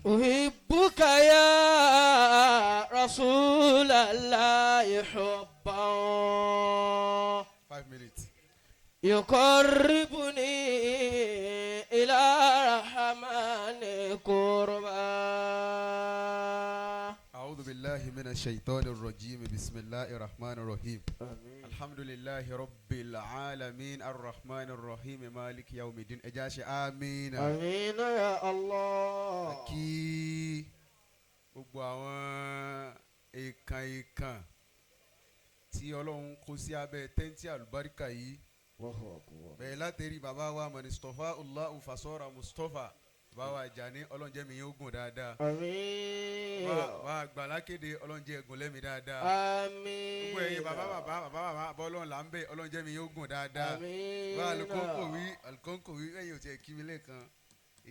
أحبك يا رسول الله حبا 5 minutes. يقربني إلى الرحمن قربا. أعوذ بالله من الشيطان الرجيم. بسم الله الرحمن الرحيم. الحمد لله رب العالمين الرحمن الرحيم مالك يوم الدين. إجاشي آمين. آمين يا الله. Kí gbogbo àwọn èèkàn tí Ọlọ́run kó sí abẹ́ tẹ́ǹtì àlùbáríkà yìí. Bẹ́ẹ̀ látẹ̀rí bàbá wa Mùsítọ́fà Allahu fasọ́ra Mùsítọ́fà bàbá wa Àjàní Ọlọ́run jẹ́ mi yóò gùn dáadáa. Àmín. Bàbá Àgbàlá kéde Ọlọ́run jẹ́ ẹ̀gùn lẹ́mi dáadáa. Àmín. Gbogbo ẹ̀yin bàbá Ọlọ́run là ń bẹ̀ Ọlọ́run jẹ́ mi yóò gùn dáadáa. Àmín. Bàbá Alukóńkòwí ẹ̀yin ò tiẹ̀ kí mi lẹ́ẹ̀kan.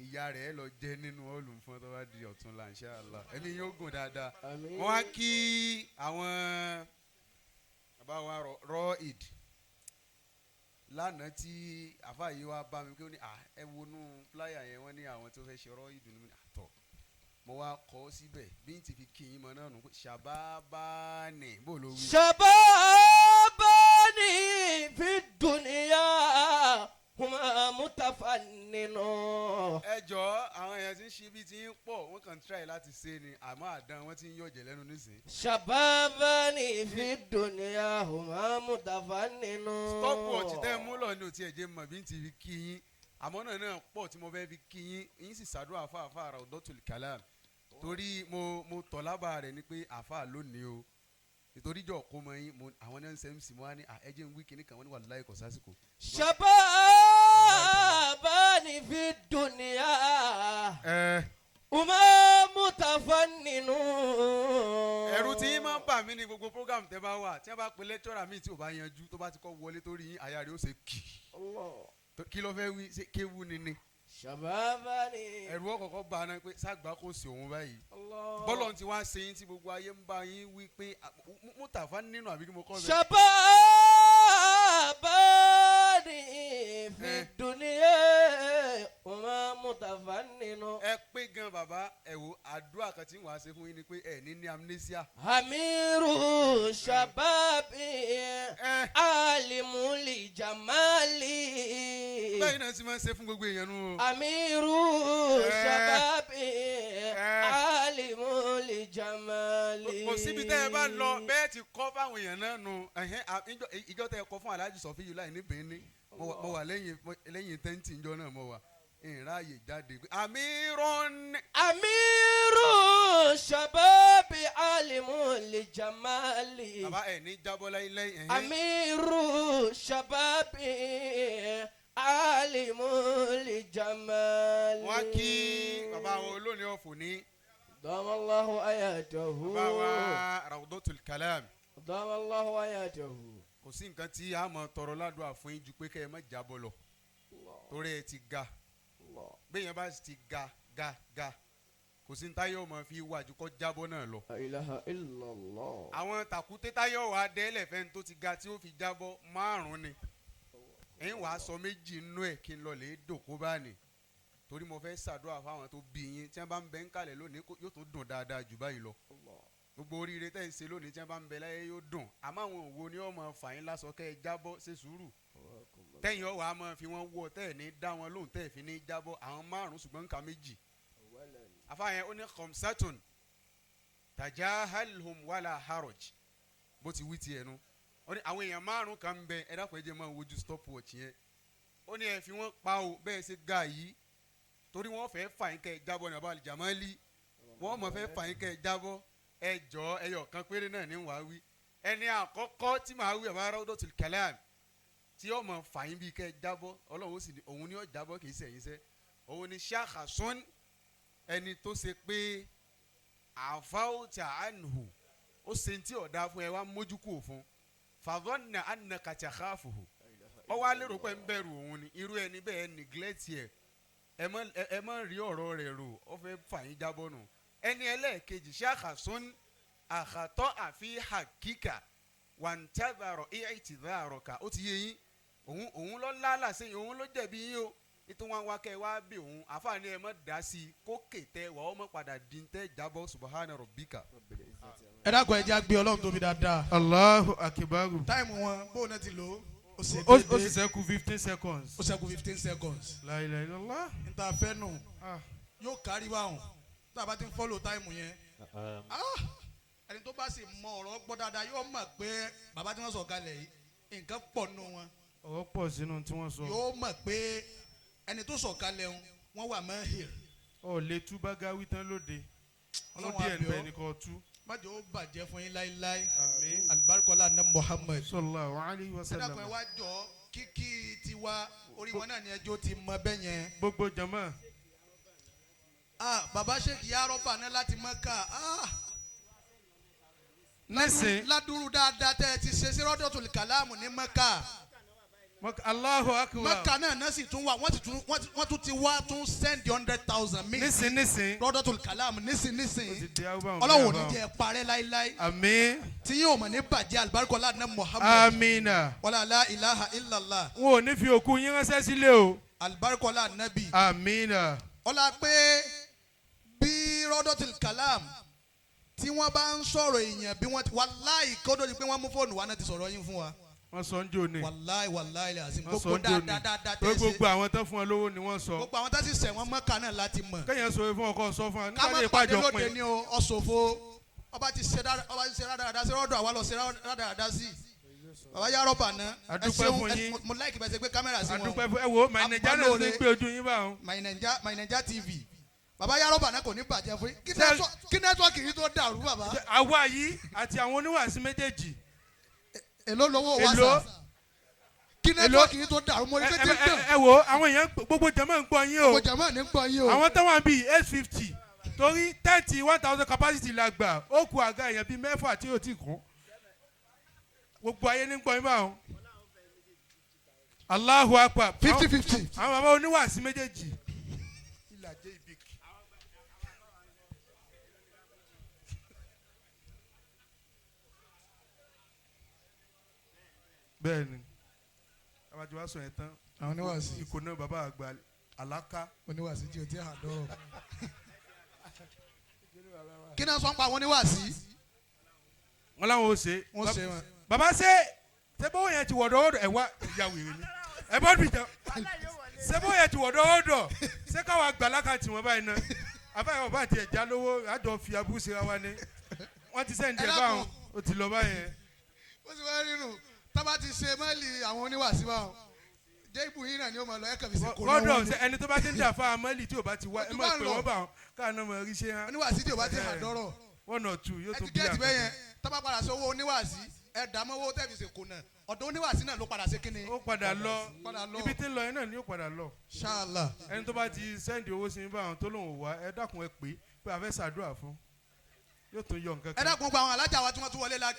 Ìyá rẹ̀ lọ jẹ́ nínú ọ̀lù fún tó bá di ọ̀túnla inshallah. Ẹ̀mí yóò gùn dáadáa. Àmín. Wọ́n á kí àwọn bàbá wa Rọ́ìd lánàá tí àfáà yìí wá bá mi pé ó ní ẹ wọnú pláyà yẹn wọ́n ní àwọn tó fẹ́ ṣe Rọ́ìd ní àtọ̀ mo wá kọ́ síbẹ̀ bí n ti fi kí yín mọ náà nù ṣàbábánì bó ló wí. ṣàbábánì fi dùnìyà huma mutafanninu. ẹ jọ àwọn èèyàn tí ń ṣe bí ti ń pọ̀ wọ́n kàn ń try láti ṣe ni àmọ́ àdán wọ́n ti ń yọ̀jẹ̀ lẹ́nu nísìnyí. ṣàbábánì fi dùnìyà huma mutafanninu. stọ́pù ọ̀tí tẹ́ mú lọ ní òtí ẹ̀jẹ̀ mọ̀ bí n ti fi kí yín àmọ́ náà pọ̀ tí mo fẹ́ fi kí yín sì ṣàdúrà fáfá Raodotul Kalaam torí mo tọ̀ lábàá rẹ̀ ni pé àfáà lónìí o nítorí jọ kó mọ yín àwọn náà ń sẹ́mi sí mo wá ní ẹ̀jẹ̀ ń wí kíní kan wọ́n ní wallahi kò sásìkò. ṣàbábánì fi dùnìyà huma mutafanninu. ẹ̀rù tí yín máa ń bà mí ní gbogbo program tẹ́ bá wà tí wọ́n bá pe lecturer mi tí ò bá yanjú tó bá ti kọ́ wọlé torí yín àyà rẹ̀ ó ṣe kì kí ló fẹ́ wí ṣe kéwu ni. ṣàbábánì. ẹ̀rù ọ̀kọ̀ọ̀kan bá a náà pé ságbá kò sí òun báyìí. bọ́lọ̀ ti wá ṣe yín tí gbogbo ayé ń bá yín wí pé mutafanninu àbí kí mo kọ́ bẹ́ẹ̀. ṣàbábánì fi dùnìyà huma mutafanninu. ẹ pé gan bàbá ẹ wo àdúrà kan tí wọ́n á ṣe fún yín ni pé ẹ ní amnesia. amiru shababi alimuli jamali. bẹ́ẹ̀ náà sì máa ń ṣe fún gbogbo èèyàn nù. amiru shababi alimuli jamali. kò síbi tẹ́ ẹ bá lọ bẹ́ẹ̀ ti kọ́ fáwọn èèyàn náà nù ìjọ tẹ́ ẹ kọ́ fún Alhaji Sọfíyù láì ní Benin mo wà lẹ́yìn tẹ́ǹtì ìjọ náà mo wà ìráyè jáde amiru shababi alimuli jamali. bàbá ẹ ní jábọ́ láíláí. amiru shababi alimuli jamali. wọ́n kí bàbá wọn olóòní ọ̀fọ̀ ní. damallahu ayatahu. bàbá wa Raodotul Kalaam. damallahu ayatahu. kò sí nǹkan tí a mọ̀ tọrọ ládùúgbò àfún yín ju pé kẹ́ ẹ má jábọ́ lọ torí ẹ ti ga bẹ́ẹ̀yàn bá ti ga kò sí táyọ̀ mọ̀ fi wájú kọ́ jábọ́ náà lọ. La ilaha illallah. àwọn tàkúté táyọ̀ wà dẹ́lẹ̀ fẹ́ni tó ti ga tí ó fi jábọ́ 5 ni ẹ̀yin wàá sọ 2 nínú ẹ̀ kí n lọ lè dòkó báni torí mo fẹ́ ṣàdúrà fáwọn tó bí yín tí wọ́n bá ń bẹ ń kalẹ̀ lónìí yóò tó dùn dáadáa jù báyìí lọ gbogbo oríire tẹ́ ń ṣe lónìí tí wọ́n bá ń bẹ láyé yóò dùn àmọ́ àwọn òwò ni wọ́n máa fà yín lásọ kẹ́ ẹ jábọ́ ṣe sùúrù tẹ́yìn ọ̀wà á máa fi wọ́n wọ tẹ́ ẹ̀ ní dá wọn lóhùn tẹ́ ẹ̀ fi ní jábọ́ àwọn 5 ṣùgbọ́n nǹkan 2 afáyẹn ó ní khamsatun tajahalhum wala haraj bó ti wí ti ẹnu ó ní àwọn èèyàn 5 kan ń bẹ ẹ dákun ẹ jẹ́ máa wojú stopwatch yẹn ó ní ẹ fi wọ́n pa o bẹ́ẹ̀ ṣe ga yìí torí wọ́n fẹ́ fà yín kẹ́ ẹ jábọ́ ní abal jamali wọ́n mọ̀ fẹ́ fà yín kẹ́ ẹ jábọ́ ẹ jọ ẹyọ kan péré náà ní wàá wí ẹni àkọ́kọ́ tí màá wí àbá Raodotul Kalaam tí ó mọ̀ fà yín bíi kẹ́ ẹ jábọ́ ọlọ́run ó sì ní òun ni ó jábọ́ kì í sẹ̀yìn sẹ́ òun ni shakhasun ẹni tó ṣe pé àfáwùtà ànhù ó ṣe tí ọ̀dà fún ẹ wá mójúkú òfun fadhanna annaka takhafuhu ọ wá lérò pé ń bẹ̀rù òun ni irú ẹni bẹ́ẹ̀ neglect ẹ ẹ má rí ọ̀rọ̀ rẹ̀ rò ó fẹ́ fà yín jábọ́ nù ẹni ẹlẹ́ẹ̀kejì shakhasun àkàtọ́ àfi hakika wàǹtàbàrọ̀ ìtìdárọ̀kà ó ti yé yín òun ló lálà sẹ́yìn òun ló jẹ̀bi yín o nítorí wọn wá kẹ́ wá bí òun àfààní ẹ̀ mọ́ dá sí i kó kètè wà ó mọ́ padà dín tẹ́ jábọ̀ subahana rabbika. ẹ dákun ẹ jẹ́ àgbẹ̀ ọlọ́run tóbi dáadáa. Allahu akbar. táìmù wọn bóun náà ti lò ó ṣe ó déédéé. sì ṣẹ́kù 15 seconds. ó ṣẹ́kù 15 seconds. La ilaha illallah. níta fẹ́ nù Ah. yóò kárí báwọn tá a bá ti ń fọ́lò táìmù yẹn. ẹni tó bá sì mọ ọ̀rọ̀ gbọ́ dáadáa yóò mọ̀ pé bàbá tí wọ́n sọ̀ kalẹ̀ yìí nǹkan pọ̀ nù wọn. ọ̀rọ̀ pọ̀ sínú tí wọ́n sọ. yóò mọ̀ pé ẹni tó sọ̀ kalẹ̀ wọn wà mahir. ọ̀ lè tú bágáwí tán lóde. Ọlọ́run ó díẹ̀ àbíọ́. níbẹ̀ nìkan tú. májò ó bàjẹ́ fún yín láíláí. Àmín. alibarikola ní Muhammad. Sallallahu alayhi wa ẹ sallam. dákun ẹ wá jọ kíkí tiwa orí wọn náà ni ẹjọ́ ti mọ bẹ́ẹ̀ yẹn. gbogbo jama. bàbá sheikh yarọba náà láti Mẹ́kà. nísìn. ládùúrú dáadáa tẹ́ ẹ ti ṣe sí Raodotul Kalaam ní Mẹ́kà. Allahu akbar. Mẹ́kà náà sì tún wà wọ́n tún ti wá tún send 100,000 mi. nísìn. Raodotul Kalaam ó ti nísìn. di àwọn Ọlọ́run ò ní jẹ́ parẹ́ láíláí. àmín. tí yóò mọ̀ ní bàjẹ́ alibarikola ní Muhammad. amina. wala la ilaha illallah. wọn ò ní fi òkú yín ránṣẹ́ sílé o. alibarikola nabi. amina. ọlá pé bí Raodotul Kalaam tí wọ́n bá ń sọ̀rọ̀ èèyàn bí wọ́n ti wàláì kódó ni pé wọ́n mú fóònù wa náà ti sọ̀rọ̀ yín fún wa. wọ́n sọ ń jò ní. wàláì làásìm wọ́n sọ gbogbo ń jò ní. dáadáa pé tẹ́ ṣe gbogbo àwọn tó fún ọ lówó ni wọ́n sọ. gbogbo àwọn tá sì sẹ̀ wọ́n Mẹ́kà náà láti mọ̀. kéèyàn sọ fún ọkọ sọ fún wa ká má nígbà tí pàdé ìpàjọ lóde pin. ni o ọ̀ṣọ́fó ọba ti ṣe rádaràdá sí rọ́dọ̀ àwa lọ ṣe rádaràdá sí. bàbá yarọba náà ẹ adúpẹ́ fún ṣeun yín. mo láìkì bẹ́ẹ̀ ṣe pé kámẹ́rà sí wọn. adúpẹ́ fún ẹ wo my Naija náà ti gbé ojú yín báwọn. My Naija TV bàbá yarọba náà kò ní bàjẹ́ fún yín kí nẹ́tíwọ́ọ̀kì yìí tó dàrú bàbá. àwa yìí àti àwọn oníwàásí méjèèjì. èló lówó wa èló. sà kí nẹ́tíwọ́ọ̀kì yìí tó dàrú mo ní pé tí ń dàn. ẹ wo àwọn èèyàn gbogbo jama ń gbọ́ yín o. gbogbo jama ní gbọ́ yín o. àwọn tó wà bíi 850 torí 10,000 capacity la gbà ó kù àga èèyàn bíi 6 tí ó ti kún. gbogbo ayé ní gbọ́ yín báwọn. Allahu akbar. 50-50. àwọn bàbá oníwàásí méjèèjì. ìlàjẹ ìbíkì. bẹ́ẹ̀ni abájọ wa sọ yẹn tán. àwọn oníwàásí ikọ̀ náà bàbá àgbà alaka. oníwàásí tí o ti hà dọ́rọ̀. kí náà sọ ń pa àwọn oníwàásí. wọn làwọn ò ṣe. wọ́n ṣe wọn. bàbá ṣé bó yẹn ti wọ̀dọ̀ ẹ̀ wá ìyá wèrè ni ẹ bọ́ bìtàn ṣé bó yẹn ti wọ̀dọ̀ ṣé káwa gbàlákà tí wọ́n báyìí náà àbáyọ̀ bá tiẹ̀ já lówó àjọ fi abú ṣe wa ni wọ́n ti sẹ́ǹdì ẹ̀ báwọn ó ti lọ báyẹn. ó sì wá rírun tábà ti ṣe mẹ́lì àwọn oníwàásí báwọn jẹ́ ibù yín náà ni ó máa lọ ẹ̀ kàbí sí kò náà gbọ́dọ̀ wọ́n ní. ẹni tó bá ti ń dà fún amẹ́lì tí ò bá ti wá ẹ máa pè wọ́n bá wọn káàná mọ̀ rí ṣe hàn. oníwàásí tí o bá ti hà dọ́rọ̀. 1 or 2 yóò ẹ tó ti bí gẹ́ẹ̀tì bẹ́ẹ̀ yẹn tábà padà sí owó oníwàásí ẹ dààmú owó tẹ̀ fi ṣe kò náà ọ̀dọ̀ oníwàásí náà ló padà ṣe kíni. ó padà lọ Padà lọ. ibi tí ń lọ yẹn náà ni ó padà lọ. ṣáàlà. ẹni tó bá ti sẹ́ǹdì owó sí báwọn tó lòun wá ẹ dákun ẹ pé a fẹ́ ṣàdúrà fún yóò tó yọ nǹkan ẹ kan. dákun gba àwọn alájà wa tí wọ́n tún wọlé la kí